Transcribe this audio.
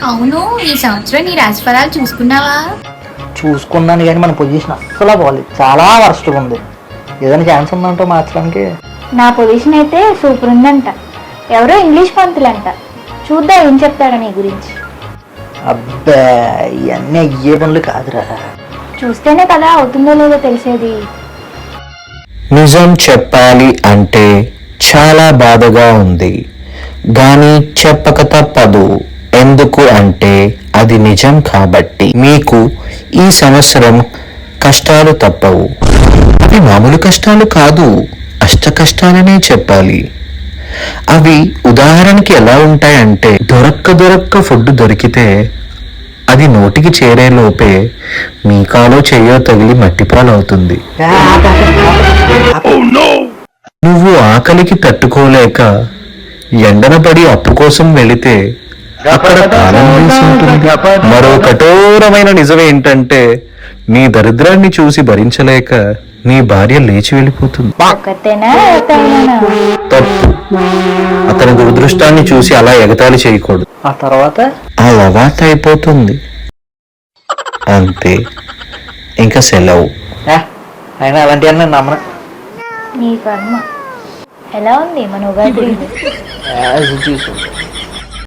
అవును, ఈ సంవత్సరం నీ రాశిఫలాలు చూసుకున్నావా? చూసుకున్నాను కానీ మన పొజిషన్ అస్సలు బాగాలేదు, చాలా వరస్ట్గా ఉంది. ఏదైనా ఛాన్స్ ఉందంటో మార్చడానికి? నా పొజిషన్ అయితే సూపర్ ఉందంట. ఎవరో ఇంగ్లీష్ పంతులంట, చూద్దాం ఏం చెప్తాడా నీ గురించి. అబ్బా, ఇవన్నీ అయ్యే పనులు కాదురా. చూస్తేనే కదా అవుతుందో లేదో తెలిసేది. నిజం చెప్పాలి అంటే చాలా బాధగా ఉంది, కానీ చెప్పక తప్పదు. ఎందుకు అంటే అది నిజం కాబట్టి. మీకు ఈ సంవత్సరం కష్టాలు తప్పవు. అవి మామూలు కష్టాలు కాదు, అష్ట కష్టాలనే చెప్పాలి. అవి ఉదాహరణకి ఎలా ఉంటాయంటే, దొరక్క ఫుడ్ దొరికితే అది నోటికి చేరే లోపే మీ కాలో చెయ్యో తగిలి మట్టిపాలవుతుంది. నువ్వు ఆకలికి తట్టుకోలేక ఎండన పడి అప్పు కోసం వెళితే అక్కడ కాలం వేసి ఉంటుంది. మరో కఠోరమైన నిజం ఏంటంటే, నీ దరిద్రాన్ని చూసి భరించలేక నీ భార్య లేచి వెళ్ళిపోతుంది. తప్పు. అతని దురదృష్టాన్ని చూసి అలా ఎగతాళి చేయకూడదు. ఆ తర్వాత అలవాటు అయిపోతుంది, అంతే. ఇంకా సెలవు. అయినా అలాంటివన్నీ నేను నమ్మను. నీ కర్మ. ఎలా ఉంది మన ఉగాది? As it is.